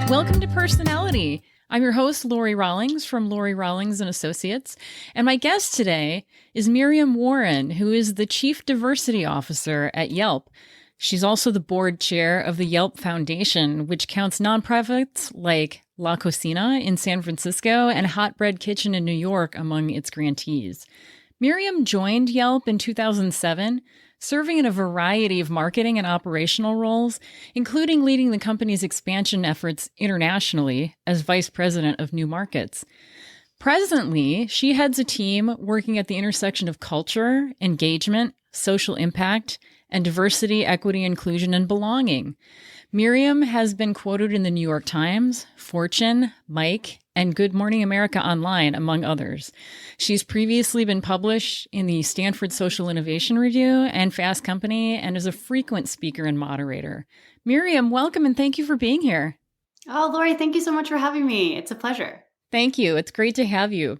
Welcome to Personnelity. I'm your host, Lori Rawlings from Lori Rawlings and Associates. And my guest today is Miriam Warren, who is the Chief Diversity Officer at Yelp. She's also the board chair of the Yelp Foundation, which counts nonprofits like La Cocina in San Francisco and Hot Bread Kitchen in New York among its grantees. Miriam joined Yelp in 2007, serving in a variety of marketing and operational roles, including leading the company's expansion efforts internationally as vice president of new markets. Presently, she heads a team working at the intersection of culture, engagement, social impact, and diversity, equity, inclusion, and belonging. Miriam has been quoted in the New York Times, Fortune, Mike, and Good Morning America Online, among others. She's previously been published in the Stanford Social Innovation Review and Fast Company and is a frequent speaker and moderator. Miriam, welcome and thank you for being here. Oh, Lori, thank you so much for having me. It's a pleasure. Thank you. It's great to have you.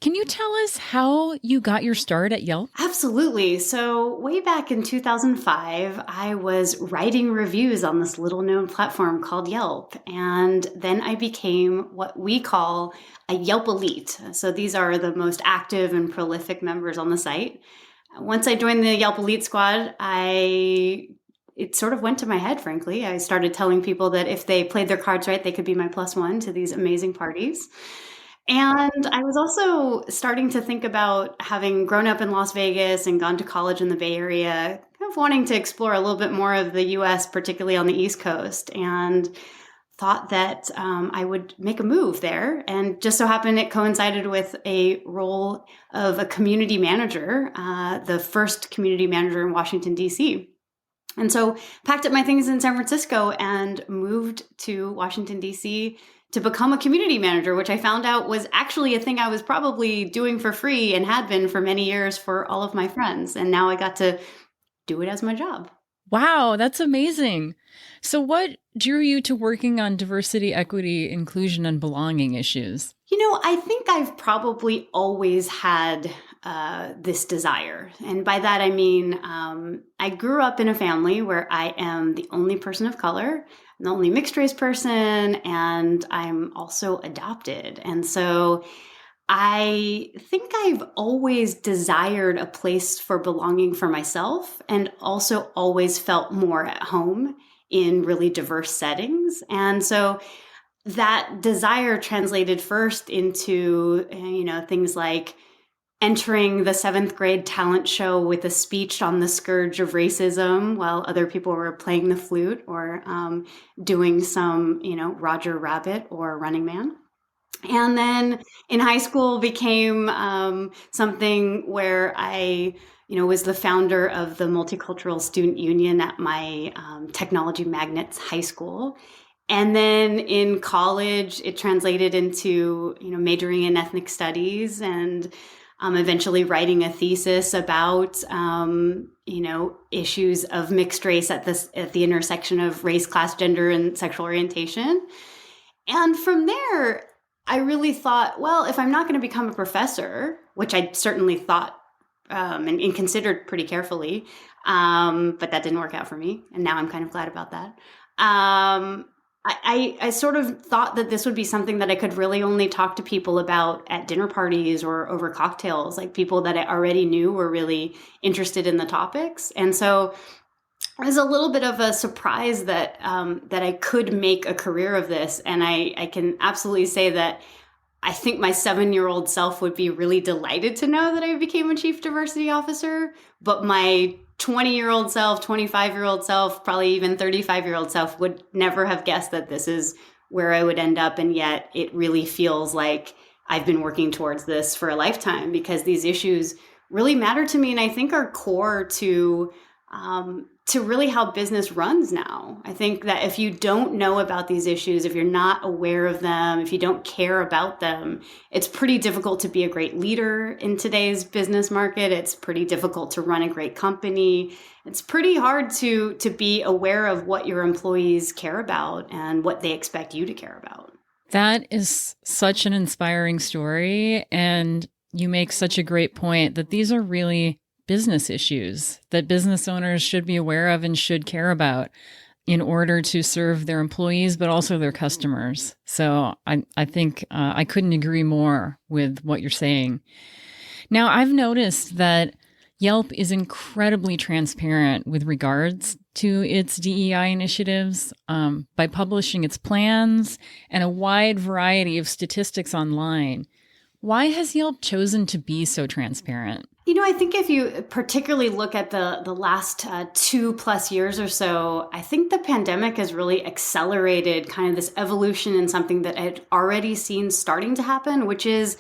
Can you tell us how you got your start at Yelp? Absolutely. So way back in 2005, I was writing reviews on this little known platform called Yelp. And then I became what we call a Yelp elite. So these are the most active and prolific members on the site. Once I joined the Yelp elite squad, it sort of went to my head, frankly. I started telling people that if they played their cards right, they could be my +1 to these amazing parties. And I was also starting to think about, having grown up in Las Vegas and gone to college in the Bay Area, kind of wanting to explore a little bit more of the US, particularly on the East Coast, and thought that I would make a move there. And just so happened it coincided with a role of a community manager, the first community manager in Washington, D.C. And so packed up my things in San Francisco and moved to Washington, D.C. to become a community manager, which I found out was actually a thing I was probably doing for free and had been for many years for all of my friends. And now I got to do it as my job. Wow, that's amazing. So what drew you to working on diversity, equity, inclusion, and belonging issues? I think I've probably always had this desire. And by that, I mean, I grew up in a family where I am the only person of color, I'm the only mixed race person, and I'm also adopted. And so I think I've always desired a place for belonging for myself, and also always felt more at home in really diverse settings. And so that desire translated first into, things like entering the 7th grade talent show with a speech on the scourge of racism while other people were playing the flute or doing some, Roger Rabbit or Running Man. And then in high school became something where I, was the founder of the Multicultural Student Union at my Technology Magnets high school. And then in college, it translated into, majoring in ethnic studies and eventually writing a thesis about, issues of mixed race at the intersection of race, class, gender, and sexual orientation. And from there, I really thought, well, if I'm not going to become a professor, which I certainly thought and considered pretty carefully, but that didn't work out for me. And now I'm kind of glad about that. I sort of thought that this would be something that I could really only talk to people about at dinner parties or over cocktails, like people that I already knew were really interested in the topics. And so it was a little bit of a surprise that I could make a career of this. And I can absolutely say that I think my 7-year-old self would be really delighted to know that I became a chief diversity officer. But my 20-year-old self, 25-year-old self, probably even 35-year-old self would never have guessed that this is where I would end up. And yet it really feels like I've been working towards this for a lifetime, because these issues really matter to me and I think are core to really how business runs now. I think that if you don't know about these issues, if you're not aware of them, if you don't care about them, it's pretty difficult to be a great leader in today's business market. It's pretty difficult to run a great company. It's pretty hard to be aware of what your employees care about and what they expect you to care about. That is such an inspiring story. And you make such a great point that these are really business issues that business owners should be aware of and should care about. in order to serve their employees, but also their customers. So I think I couldn't agree more with what you're saying. Now, I've noticed that Yelp is incredibly transparent with regards to its DEI initiatives by publishing its plans and a wide variety of statistics online. Why has Yelp chosen to be so transparent? I think if you particularly look at the last 2+ years or so, I think the pandemic has really accelerated kind of this evolution in something that I had already seen starting to happen, which is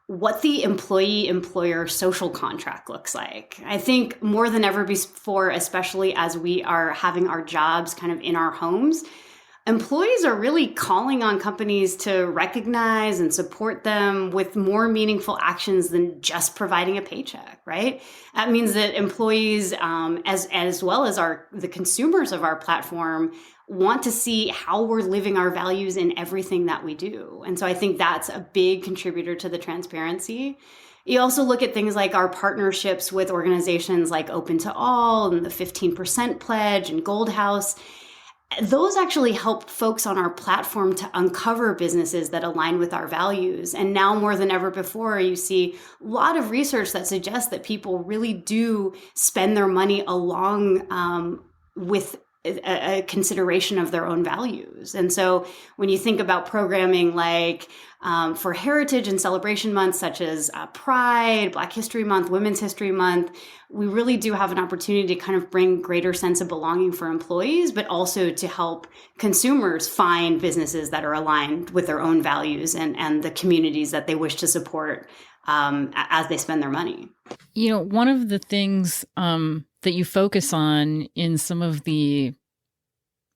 what the employee-employer social contract looks like. I think more than ever before, especially as we are having our jobs kind of in our homes, employees are really calling on companies to recognize and support them with more meaningful actions than just providing a paycheck, right? That means that employees, as well as the consumers of our platform, want to see how we're living our values in everything that we do. And so I think that's a big contributor to the transparency. You also look at things like our partnerships with organizations like Open to All and the 15% Pledge and Gold House. Those actually help folks on our platform to uncover businesses that align with our values. And now more than ever before, you see a lot of research that suggests that people really do spend their money along with a consideration of their own values. And so when you think about programming like for heritage and celebration months, such as Pride, Black History Month, Women's History Month, we really do have an opportunity to kind of bring greater sense of belonging for employees, but also to help consumers find businesses that are aligned with their own values and the communities that they wish to support as they spend their money. One of the things that you focus on in some of the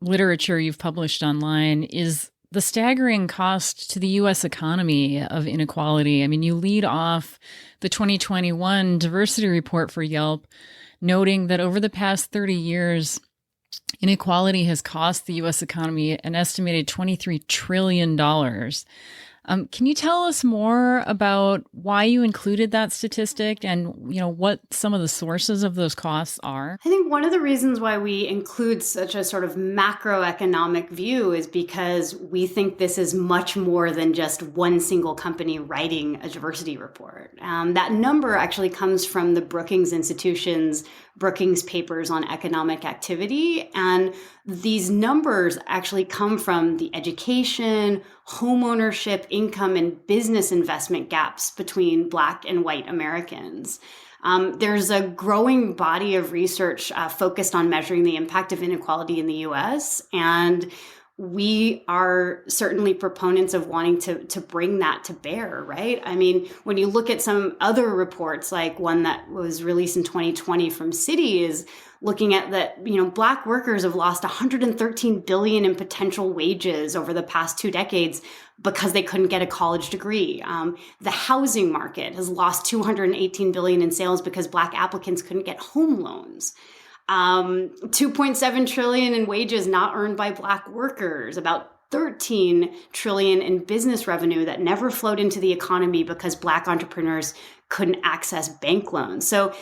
literature you've published online is the staggering cost to the U.S. economy of inequality. I mean, you lead off the 2021 diversity report for Yelp, noting that over the past 30 years, inequality has cost the U.S. economy an estimated $23 trillion. Can you tell us more about why you included that statistic and, what some of the sources of those costs are? I think one of the reasons why we include such a sort of macroeconomic view is because we think this is much more than just one single company writing a diversity report. That number actually comes from the Brookings Institution's Brookings Papers on Economic Activity. And these numbers actually come from the education, homeownership, income, and business investment gaps between Black and white Americans. There's a growing body of research focused on measuring the impact of inequality in the U.S., and we are certainly proponents of wanting to bring that to bear, right? I mean, when you look at some other reports, like one that was released in 2020 from Citi, is looking at that, Black workers have lost $113 billion in potential wages over the past 2 decades because they couldn't get a college degree. The housing market has lost $218 billion in sales because Black applicants couldn't get home loans. 2.7 trillion in wages not earned by Black workers, about 13 trillion in business revenue that never flowed into the economy because Black entrepreneurs couldn't access bank loans. So,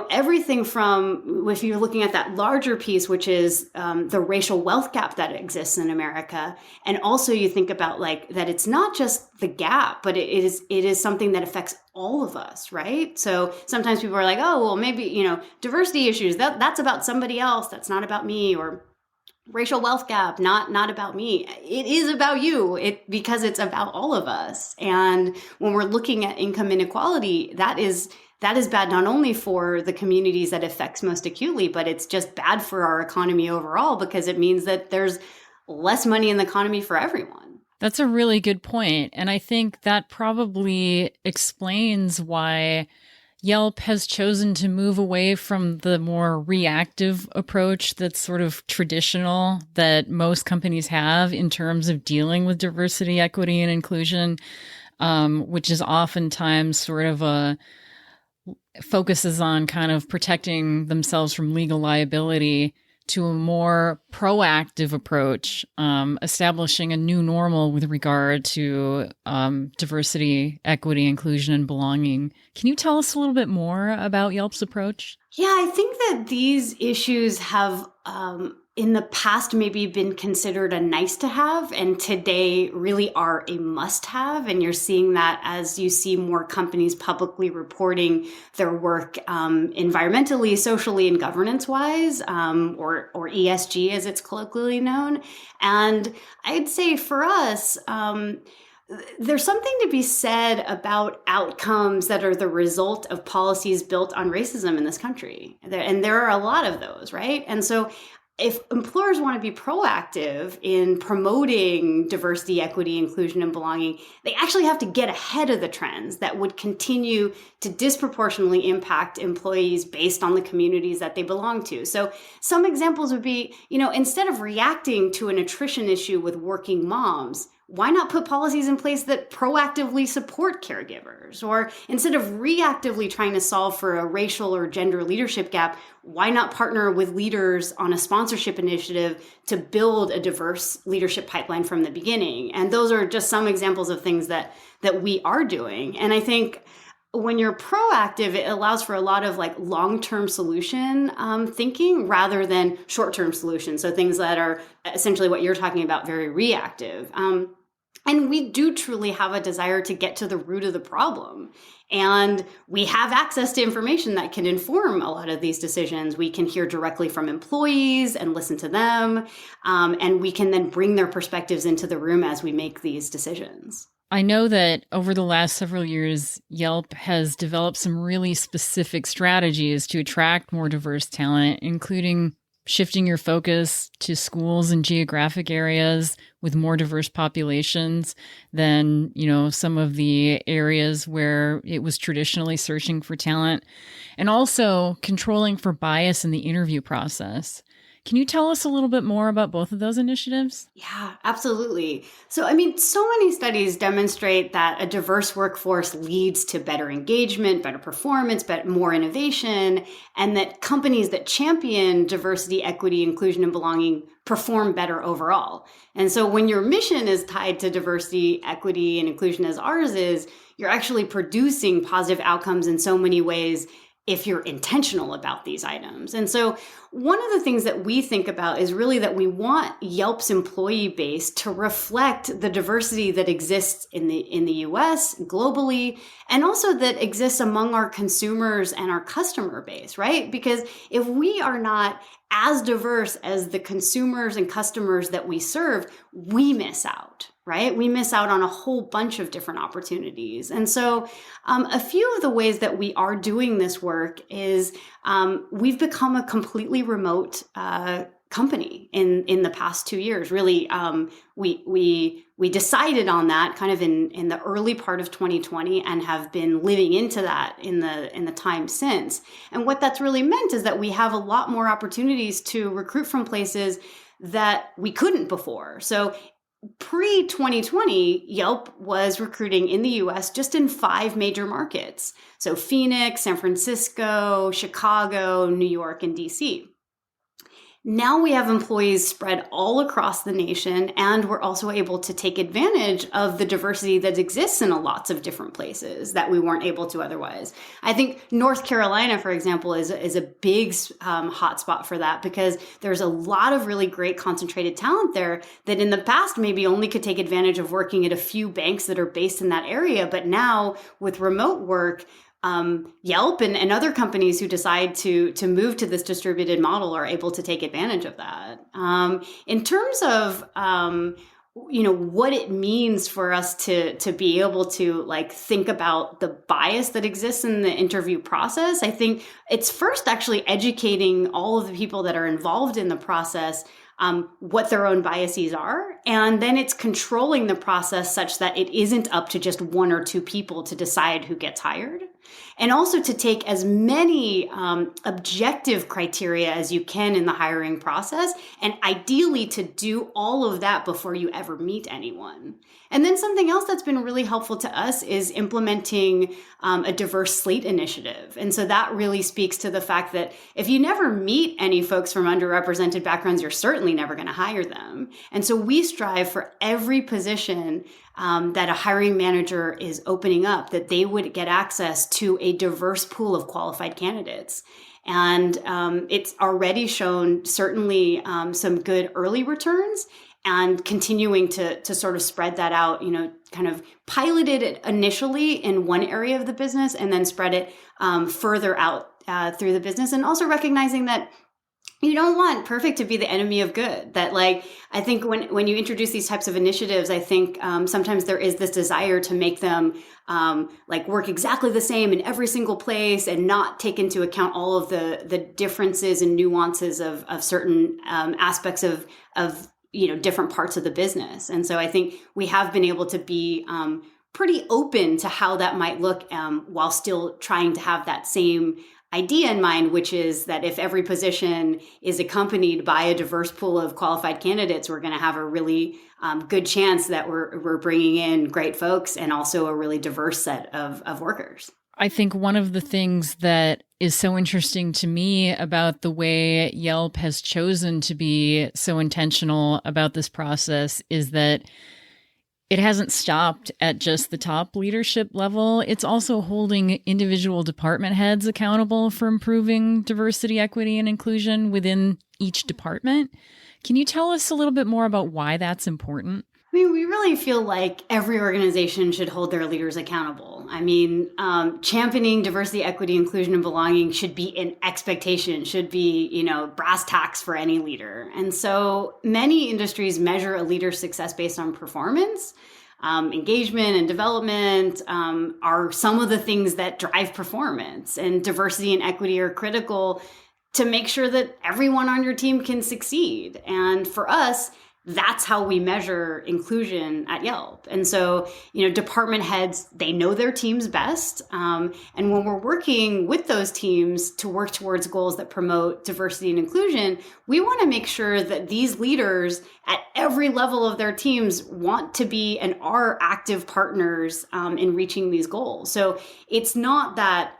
everything from, if you're looking at that larger piece, which is the racial wealth gap that exists in America, and also you think about that it's not just the gap, but it is something that affects all of us, right? So sometimes people are like, oh, well, maybe, diversity issues, that's about somebody else, that's not about me, or racial wealth gap, not about me. It is about you, because it's about all of us. And when we're looking at income inequality, that is bad not only for the communities that affects most acutely, but it's just bad for our economy overall, because it means that there's less money in the economy for everyone. That's a really good point. And I think that probably explains why Yelp has chosen to move away from the more reactive approach that's sort of traditional that most companies have in terms of dealing with diversity, equity, and inclusion, which is oftentimes sort of focuses on kind of protecting themselves from legal liability, to a more proactive approach, establishing a new normal with regard to diversity, equity, inclusion, and belonging. Can you tell us a little bit more about Yelp's approach? Yeah, I think that these issues have in the past maybe been considered a nice to have, and today really are a must have. And you're seeing that as you see more companies publicly reporting their work environmentally, socially, and governance wise, or ESG as it's colloquially known. And I'd say for us, there's something to be said about outcomes that are the result of policies built on racism in this country. And there are a lot of those, right? And so if employers want to be proactive in promoting diversity, equity, inclusion, and belonging, they actually have to get ahead of the trends that would continue to disproportionately impact employees based on the communities that they belong to. So some examples would be, instead of reacting to an attrition issue with working moms, why not put policies in place that proactively support caregivers? Or instead of reactively trying to solve for a racial or gender leadership gap, why not partner with leaders on a sponsorship initiative to build a diverse leadership pipeline from the beginning? And those are just some examples of things that we are doing. And I think when you're proactive, it allows for a lot of long-term solution thinking rather than short-term solutions. So things that are essentially what you're talking about, very reactive. And we do truly have a desire to get to the root of the problem. And we have access to information that can inform a lot of these decisions. We can hear directly from employees and listen to them. And we can then bring their perspectives into the room as we make these decisions. I know that over the last several years, Yelp has developed some really specific strategies to attract more diverse talent, including shifting your focus to schools and geographic areas with more diverse populations than, some of the areas where it was traditionally searching for talent, and also controlling for bias in the interview process. Can you tell us a little bit more about both of those initiatives? Yeah, absolutely. So, so many studies demonstrate that a diverse workforce leads to better engagement, better performance, but more innovation, and that companies that champion diversity, equity, inclusion, and belonging perform better overall. And so when your mission is tied to diversity, equity, and inclusion as ours is, you're actually producing positive outcomes in so many ways if you're intentional about these items. And so one of the things that we think about is really that we want Yelp's employee base to reflect the diversity that exists in the US, globally, and also that exists among our consumers and our customer base, right? Because if we are not as diverse as the consumers and customers that we serve, we miss out, right? We miss out on a whole bunch of different opportunities. And so a few of the ways that we are doing this work is we've become a completely remote company in the past 2 years. Really, we decided on that kind of in the early part of 2020 and have been living into that in the time since. And what that's really meant is that we have a lot more opportunities to recruit from places that we couldn't before. So pre-2020, Yelp was recruiting in the US just in 5 major markets. So Phoenix, San Francisco, Chicago, New York, and DC. Now we have employees spread all across the nation, and we're also able to take advantage of the diversity that exists in lots of different places that we weren't able to otherwise. I think North Carolina, for example, is a big hotspot for that because there's a lot of really great concentrated talent there that in the past maybe only could take advantage of working at a few banks that are based in that area. But now with remote work, Yelp and other companies who decide to move to this distributed model are able to take advantage of that. In terms of what it means for us to be able to think about the bias that exists in the interview process, I think it's first actually educating all of the people that are involved in the process what their own biases are. And then it's controlling the process such that it isn't up to just 1 or 2 people to decide who gets hired. And also to take as many objective criteria as you can in the hiring process, and ideally to do all of that before you ever meet anyone. And then something else that's been really helpful to us is implementing a diverse slate initiative. And so that really speaks to the fact that if you never meet any folks from underrepresented backgrounds, you're certainly never going to hire them. And so we strive for every position that a hiring manager is opening up, that they would get access to a diverse pool of qualified candidates. And it's already shown certainly some good early returns, and continuing to sort of spread that out, kind of piloted it initially in one area of the business and then spread it further out through the business. And also recognizing that you don't want perfect to be the enemy of good. That, like, I think when you introduce these types of initiatives, I think sometimes there is this desire to make them like work exactly the same in every single place and not take into account all of the differences and nuances of certain aspects of different parts of the business. And so I think we have been able to be pretty open to how that might look while still trying to have that same idea in mind, which is that if every position is accompanied by a diverse pool of qualified candidates, we're going to have a really good chance that we're bringing in great folks and also a really diverse set of workers. I think one of the things that is so interesting to me about the way Yelp has chosen to be so intentional about this process is that it hasn't stopped at just the top leadership level. It's also holding individual department heads accountable for improving diversity, equity, and inclusion within each department. Can you tell us a little bit more about why that's important? I mean, we really feel like every organization should hold their leaders accountable. I mean, championing diversity, equity, inclusion, and belonging should be an expectation, should be, brass tacks for any leader. And so many industries measure a leader's success based on performance. Engagement and development are some of the things that drive performance, and diversity and equity are critical to make sure that everyone on your team can succeed. And for us, that's how we measure inclusion at Yelp. And so, department heads, they know their teams best. And when we're working with those teams to work towards goals that promote diversity and inclusion, we want to make sure that these leaders at every level of their teams want to be and are active partners in reaching these goals. So it's not that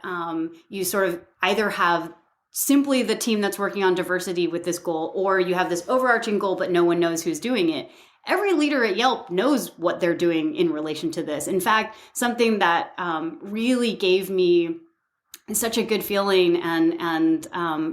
you sort of either have simply the team that's working on diversity with this goal, or you have this overarching goal, but no one knows who's doing it. Every leader at Yelp knows what they're doing in relation to this. In fact, something that really gave me such a good feeling and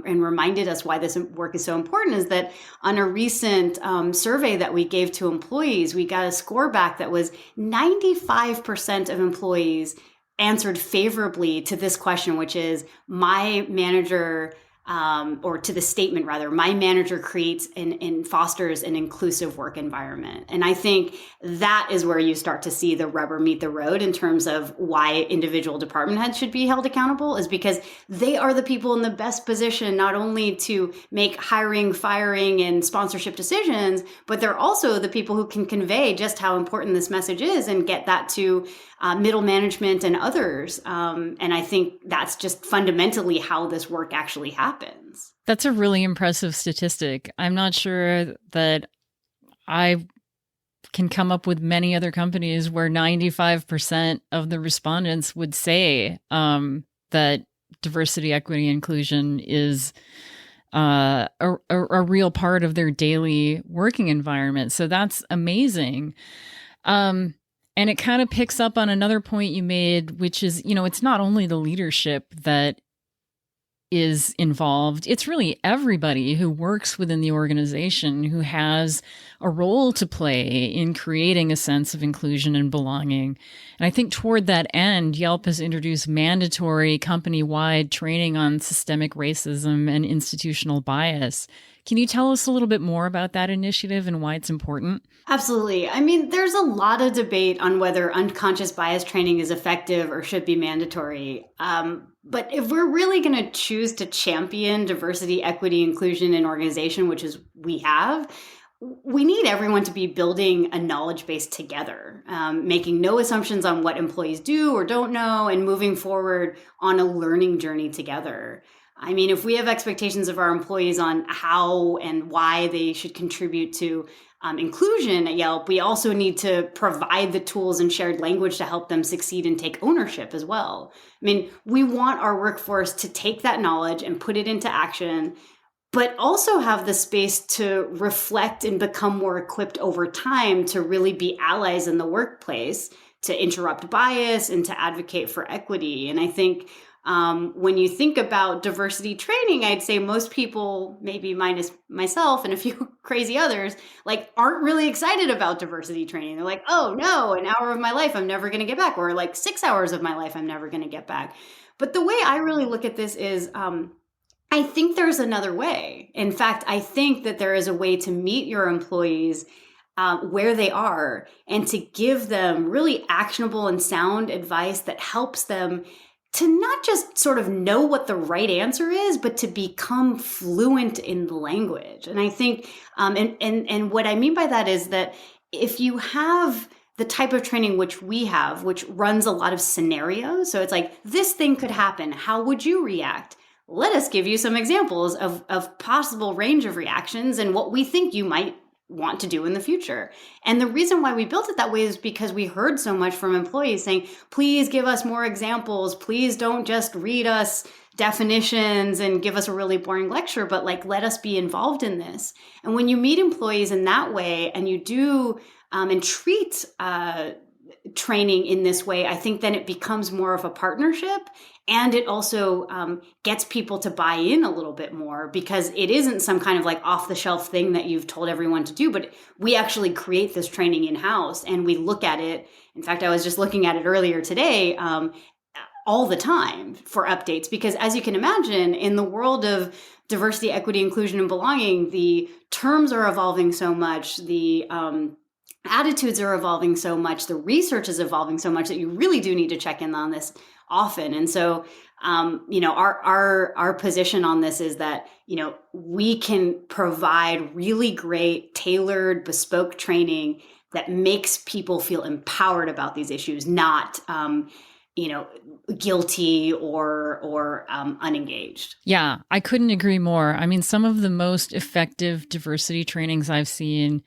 reminded us why this work is so important is that on a recent survey that we gave to employees, we got a score back that was 95% of employees answered favorably to this question, which is my manager, or to the statement rather, my manager creates and fosters an inclusive work environment. And I think that is where you start to see the rubber meet the road in terms of why individual department heads should be held accountable, is because they are the people in the best position not only to make hiring, firing, and sponsorship decisions, but they're also the people who can convey just how important this message is and get that to middle management and others. And I think that's just fundamentally how this work actually happens. That's a really impressive statistic. I'm not sure that I can come up with many other companies where 95% of the respondents would say that diversity, equity, inclusion is a real part of their daily working environment. So that's amazing. And it kind of picks up on another point you made, which is, it's not only the leadership that is involved. It's really everybody who works within the organization who has a role to play in creating a sense of inclusion and belonging. And I think toward that end, Yelp has introduced mandatory company-wide training on systemic racism and institutional bias. Can you tell us a little bit more about that initiative and why it's important? Absolutely. I mean, there's a lot of debate on whether unconscious bias training is effective or should be mandatory. But if we're really going to choose to champion diversity, equity, inclusion in organization, which is we have, we need everyone to be building a knowledge base together, making no assumptions on what employees do or don't know, and moving forward on a learning journey together. I mean, if we have expectations of our employees on how and why they should contribute to inclusion at Yelp, we also need to provide the tools and shared language to help them succeed and take ownership as well. I mean, we want our workforce to take that knowledge and put it into action, but also have the space to reflect and become more equipped over time to really be allies in the workplace, to interrupt bias and to advocate for equity. And I think When you think about diversity training, I'd say most people, maybe minus myself and a few crazy others, like aren't really excited about diversity training. They're like, oh no, an hour of my life I'm never going to get back, or like 6 hours of my life I'm never going to get back. But the way I really look at this is, I think there's another way. In fact, I think that there is a way to meet your employees where they are and to give them really actionable and sound advice that helps them to not just sort of know what the right answer is, but to become fluent in the language. And I think, and what I mean by that is that if you have the type of training which we have, which runs a lot of scenarios, so it's like, this thing could happen, how would you react? Let us give you some examples of possible range of reactions and what we think you might want to do in the future. And the reason why we built it that way is because we heard so much from employees saying, please give us more examples. Please don't just read us definitions and give us a really boring lecture, but like, let us be involved in this. And when you meet employees in that way and you do and treat training in this way, I think then it becomes more of a partnership. And it also gets people to buy in a little bit more because it isn't some kind of like off the shelf thing that you've told everyone to do, but we actually create this training in-house and we look at it. In fact, I was just looking at it earlier today all the time for updates, because as you can imagine, in the world of diversity, equity, inclusion, and belonging, the terms are evolving so much, the attitudes are evolving so much, the research is evolving so much that you really do need to check in on this often. And so, our position on this is that, we can provide really great, tailored, bespoke training that makes people feel empowered about these issues, not, guilty or unengaged. Yeah, I couldn't agree more. I mean, some of the most effective diversity trainings I've seen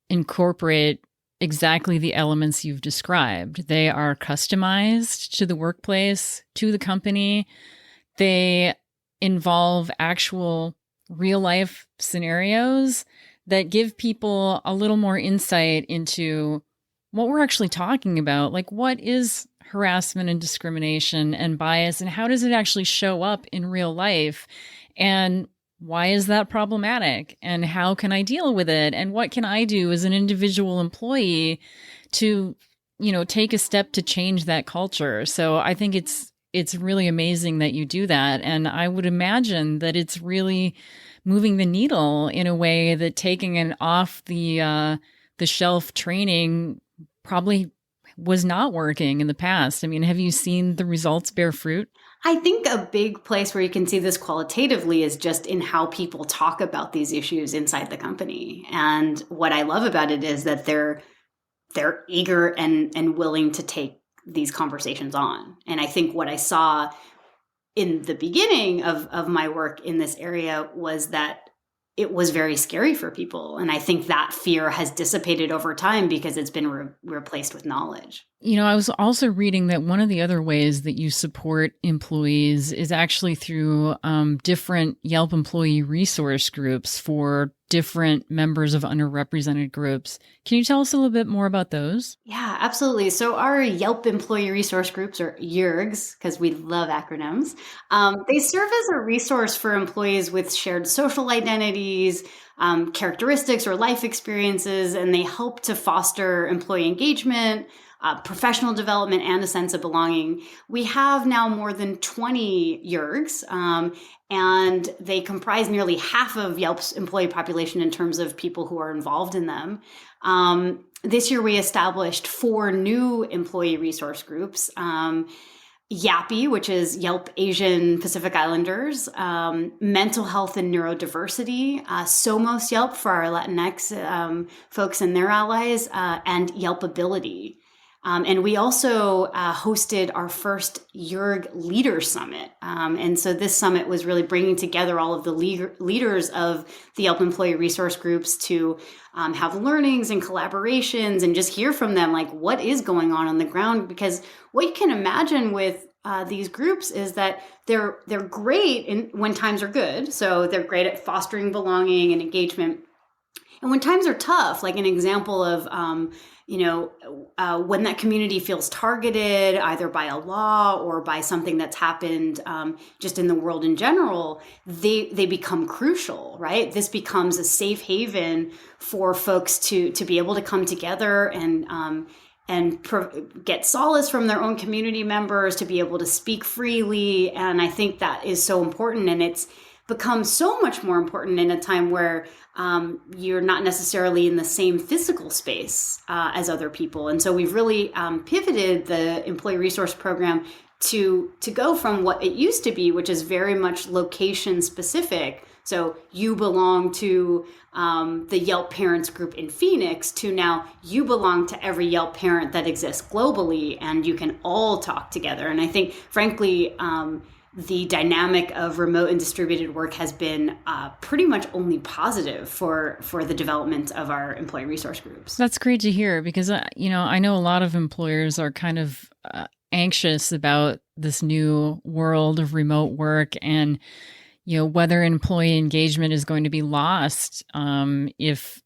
incorporate exactly the elements you've described. They are customized to the workplace, to the company. They involve actual real life scenarios that give people a little more insight into what we're actually talking about. Like, what is harassment and discrimination and bias, and how does it actually show up in real life? And why is that problematic? And how can I deal with it? And what can I do as an individual employee to, take a step to change that culture? So I think it's really amazing that you do that. And I would imagine that it's really moving the needle in a way that taking an off the shelf training probably was not working in the past. I mean, have you seen the results bear fruit? I think a big place where you can see this qualitatively is just in how people talk about these issues inside the company. And what I love about it is that they're eager and willing to take these conversations on. And I think what I saw in the beginning of my work in this area was that it was very scary for people. And I think that fear has dissipated over time because it's been replaced with knowledge. I was also reading that one of the other ways that you support employees is actually through different Yelp employee resource groups for different members of underrepresented groups. Can you tell us a little bit more about those? Yeah, absolutely. So our Yelp employee resource groups, or YERGs, because we love acronyms, they serve as a resource for employees with shared social identities, characteristics, or life experiences, and they help to foster employee engagement, professional development, and a sense of belonging. We have now more than 20 YERGs, and they comprise nearly half of Yelp's employee population in terms of people who are involved in them. This year, we established 4 new employee resource groups. YAPI, which is Yelp Asian Pacific Islanders, Mental Health and Neurodiversity, Somos Yelp for our Latinx folks and their allies, and Yelp Ability. And we also hosted our first YERG Leader Summit. And so this summit was really bringing together all of the leaders of the Yelp employee resource groups to have learnings and collaborations and just hear from them, like, what is going on the ground? Because what you can imagine with these groups is that they're great when times are good. So they're great at fostering belonging and engagement. And when times are tough, like an example of, when that community feels targeted either by a law or by something that's happened just in the world in general, they become crucial, right? This becomes a safe haven for folks to be able to come together and get solace from their own community members, to be able to speak freely. And I think that is so important. And it's become so much more important in a time where you're not necessarily in the same physical space as other people. And so we've really pivoted the employee resource program to go from what it used to be, which is very much location specific. So you belong to the Yelp parents group in Phoenix, to now you belong to every Yelp parent that exists globally, and you can all talk together. And I think, frankly, the dynamic of remote and distributed work has been pretty much only positive for the development of our employee resource groups. That's great to hear, because, I know a lot of employers are kind of anxious about this new world of remote work, and whether employee engagement is going to be lost if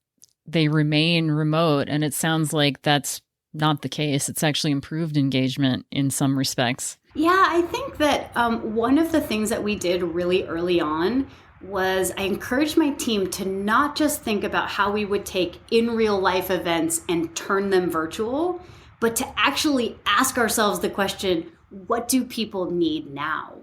they remain remote. And it sounds like that's not the case. It's actually improved engagement in some respects. Yeah, I think that one of the things that we did really early on was I encouraged my team to not just think about how we would take in real life events and turn them virtual, but to actually ask ourselves the question, what do people need now?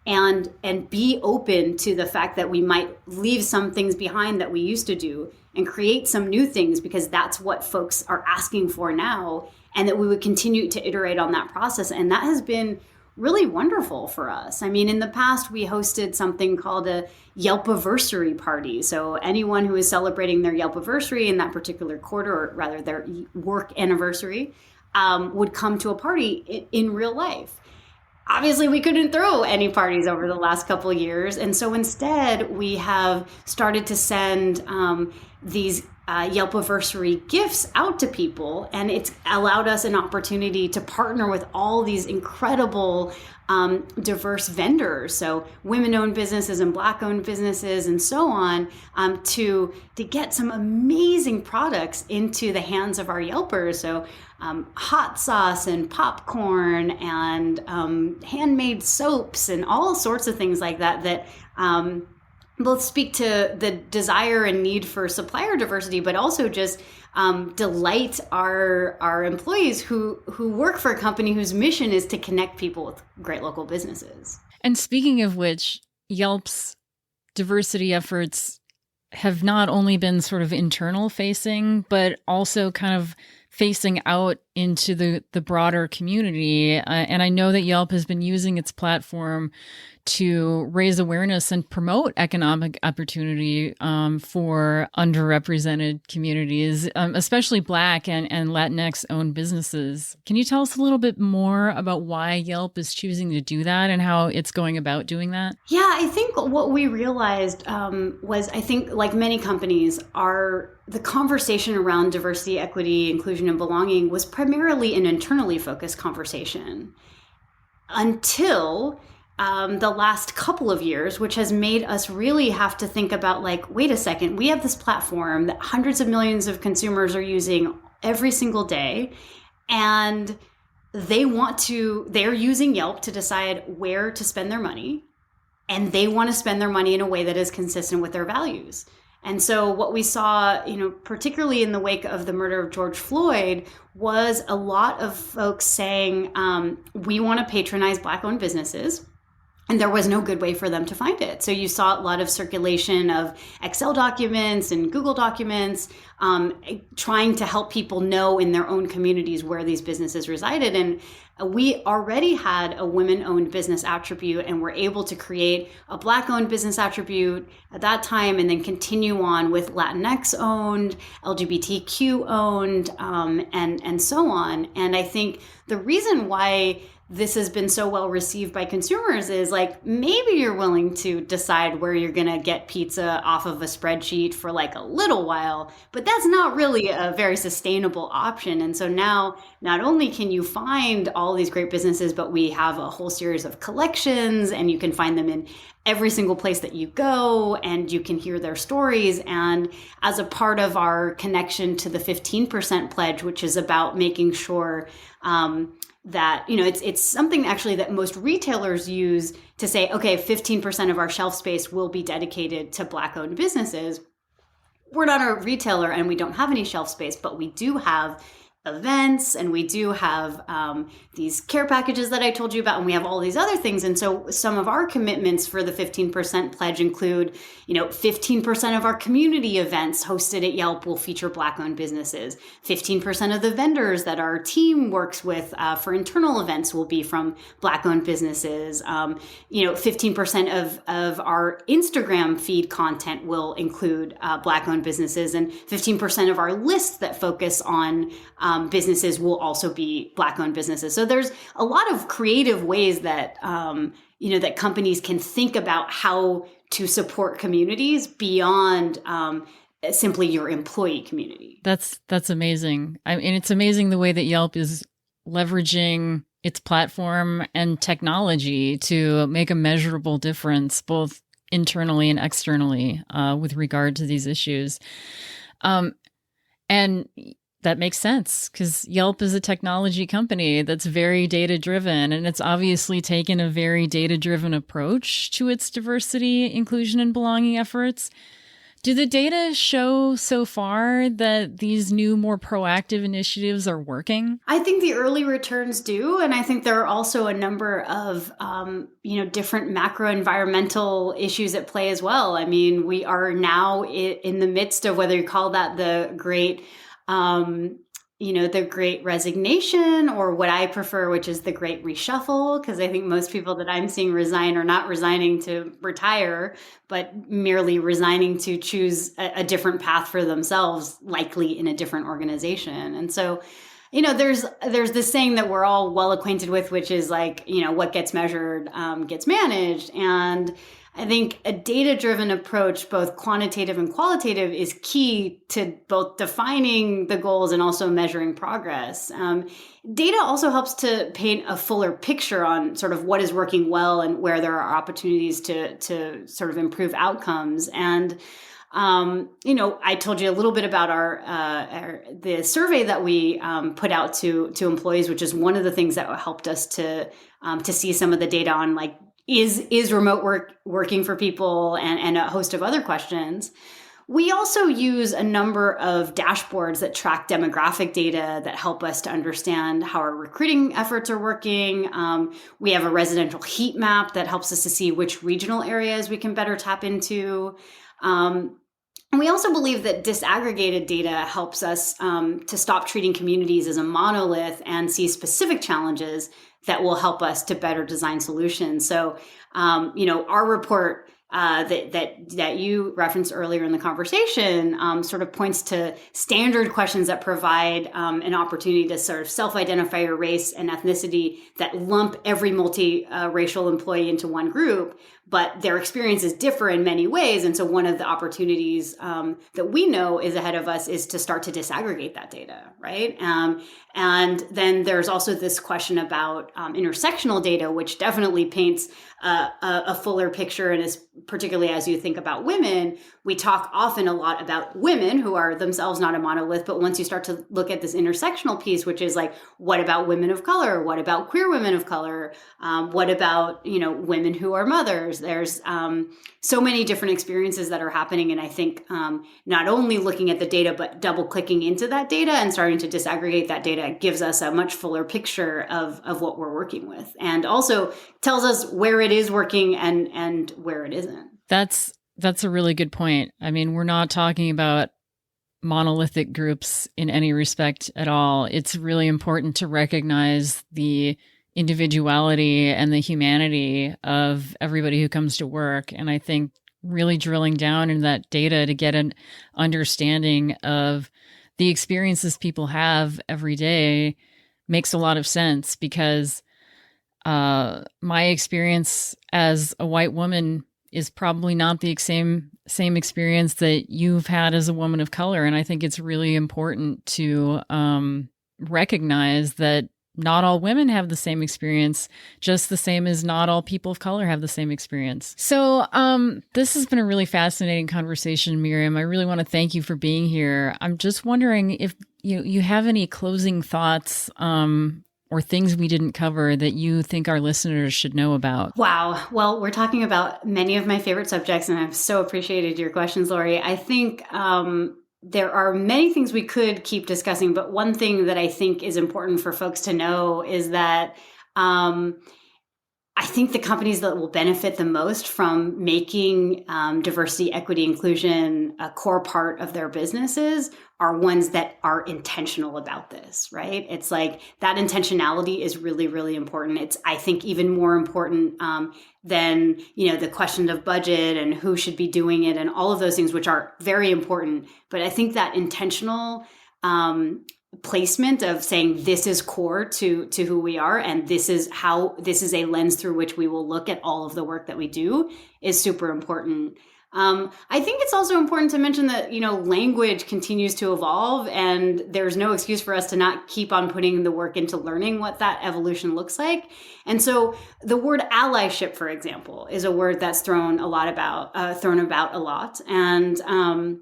And be open to the fact that we might leave some things behind that we used to do and create some new things, because that's what folks are asking for now, and that we would continue to iterate on that process. And that has been really wonderful for us. I mean, in the past, we hosted something called a Yelp-iversary party. So anyone who is celebrating their Yelp-iversary in that particular quarter, or rather their work anniversary, would come to a party in real life. Obviously, we couldn't throw any parties over the last couple of years. And so instead, we have started to send these Yelp-iversary gifts out to people. And it's allowed us an opportunity to partner with all these incredible diverse vendors, so women-owned businesses and Black-owned businesses and so on, to get some amazing products into the hands of our Yelpers. So hot sauce and popcorn and handmade soaps and all sorts of things like that both speak to the desire and need for supplier diversity, but also just delight our employees who work for a company whose mission is to connect people with great local businesses. And speaking of which, Yelp's diversity efforts have not only been sort of internal facing, but also kind of facing out into the broader community. And I know that Yelp has been using its platform to raise awareness and promote economic opportunity for underrepresented communities, especially Black and Latinx-owned businesses. Can you tell us a little bit more about why Yelp is choosing to do that and how it's going about doing that? Yeah, I think what we realized was, I think like many companies, the conversation around diversity, equity, inclusion, and belonging was primarily an internally focused conversation until the last couple of years, which has made us really have to think about, like, wait a second, we have this platform that hundreds of millions of consumers are using every single day, and they're using Yelp to decide where to spend their money, and they want to spend their money in a way that is consistent with their values. And so what we saw, particularly in the wake of the murder of George Floyd, was a lot of folks saying, we want to patronize Black-owned businesses. And there was no good way for them to find it. So you saw a lot of circulation of Excel documents and Google documents, trying to help people know in their own communities where these businesses resided. And we already had a women-owned business attribute, and were able to create a Black-owned business attribute at that time, and then continue on with Latinx-owned, LGBTQ-owned, and so on. And I think the reason why this has been so well received by consumers is like, maybe you're willing to decide where you're going to get pizza off of a spreadsheet for like a little while, but that's not really a very sustainable option. And so now not only can you find all these great businesses, but we have a whole series of collections and you can find them in every single place that you go and you can hear their stories. And as a part of our connection to the 15% pledge, which is about making sure that, it's something actually that most retailers use to say, okay, 15% of our shelf space will be dedicated to Black-owned businesses. We're not a retailer and we don't have any shelf space, but we do have events and we do have these care packages that I told you about, and we have all these other things. And so some of our commitments for the 15% pledge include, 15% of our community events hosted at Yelp will feature Black-owned businesses. 15% of the vendors that our team works with for internal events will be from Black-owned businesses. 15% of our Instagram feed content will include Black-owned businesses, and 15% of our lists that focus on businesses will also be Black-owned businesses. So there's a lot of creative ways that that companies can think about how to support communities beyond simply your employee community. That's amazing. I mean, it's amazing the way that Yelp is leveraging its platform and technology to make a measurable difference, both internally and externally, with regard to these issues. And that makes sense because Yelp is a technology company that's very data driven, and it's obviously taken a very data driven approach to its diversity, inclusion, and belonging efforts. Do the data show so far that these new, more proactive initiatives are working? I think the early returns do. And I think there are also a number of, different macro environmental issues at play as well. I mean, we are now in the midst of, whether you call that the great the great resignation, or what I prefer, which is the great reshuffle, because I think most people that I'm seeing resign are not resigning to retire, but merely resigning to choose a different path for themselves, likely in a different organization. And so, there's this saying that we're all well acquainted with, which is like, what gets measured gets managed. And I think a data-driven approach, both quantitative and qualitative, is key to both defining the goals and also measuring progress. Data also helps to paint a fuller picture on sort of what is working well and where there are opportunities to sort of improve outcomes. And I told you a little bit about the survey that we put out to employees, which is one of the things that helped us to see some of the data on, like, is remote work working for people, and a host of other questions. We also use a number of dashboards that track demographic data that help us to understand how our recruiting efforts are working. We have a residential heat map that helps us to see which regional areas we can better tap into. And we also believe that disaggregated data helps us to stop treating communities as a monolith and see specific challenges that will help us to better design solutions. So, our report that you referenced earlier in the conversation sort of points to standard questions that provide an opportunity to sort of self-identify your race and ethnicity that lump every multi-racial employee into one group, but their experiences differ in many ways. And so one of the opportunities that we know is ahead of us is to start to disaggregate that data, right? And then there's also this question about intersectional data, which definitely paints a fuller picture, and is particularly as you think about women. We talk often a lot about women who are themselves not a monolith, but once you start to look at this intersectional piece, which is like, what about women of color? What about queer women of color? What about, women who are mothers? There's so many different experiences that are happening. And I think not only looking at the data, but double clicking into that data and starting to disaggregate that data gives us a much fuller picture of what we're working with, and also tells us where it is working and where it isn't. That's a really good point. I mean, we're not talking about monolithic groups in any respect at all. It's really important to recognize the individuality and the humanity of everybody who comes to work. And I think really drilling down in that data to get an understanding of the experiences people have every day makes a lot of sense, because My experience as a white woman is probably not the same experience that you've had as a woman of color. And I think it's really important to recognize that not all women have the same experience, just the same as not all people of color have the same experience. So this has been a really fascinating conversation, Miriam. I really want to thank you for being here. I'm just wondering if you have any closing thoughts or things we didn't cover that you think our listeners should know about. Wow. Well, we're talking about many of my favorite subjects, and I've so appreciated your questions, Lori. I think there are many things we could keep discussing, but one thing that I think is important for folks to know is that I think the companies that will benefit the most from making diversity, equity, inclusion a core part of their businesses are ones that are intentional about this, right? It's like that intentionality is really, really important. It's, I think, even more important than, the question of budget and who should be doing it and all of those things, which are very important. But I think that intentional placement of saying this is core to who we are and this is a lens through which we will look at all of the work that we do is super important. I think it's also important to mention that, language continues to evolve and there's no excuse for us to not keep on putting the work into learning what that evolution looks like. And so the word allyship, for example, is a word that's thrown about a lot. And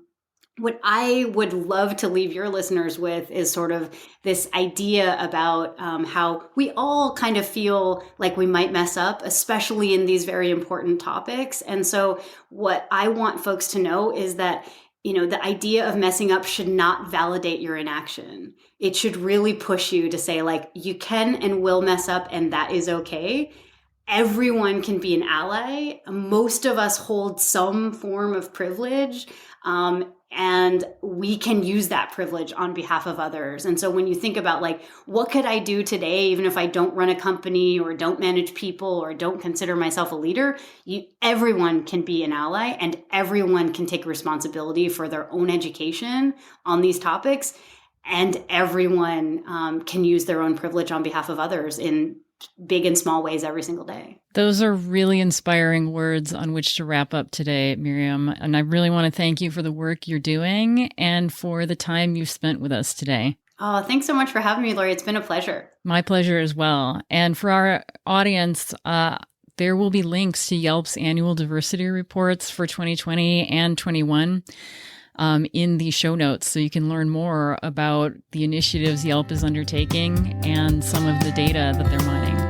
what I would love to leave your listeners with is sort of this idea about how we all kind of feel like we might mess up, especially in these very important topics. And so what I want folks to know is that, the idea of messing up should not validate your inaction. It should really push you to say, like, you can and will mess up, and that is okay. Everyone can be an ally. Most of us hold some form of privilege. And we can use that privilege on behalf of others. And so when you think about like, what could I do today, even if I don't run a company or don't manage people or don't consider myself a leader, everyone can be an ally and everyone can take responsibility for their own education on these topics. And everyone can use their own privilege on behalf of others in big and small ways every single day. Those are really inspiring words on which to wrap up today, Miriam. And I really want to thank you for the work you're doing and for the time you've spent with us today. Oh, thanks so much for having me, Lori. It's been a pleasure. My pleasure as well. And for our audience, there will be links to Yelp's annual diversity reports for 2020 and 21 in the show notes, so you can learn more about the initiatives Yelp is undertaking and some of the data that they're mining.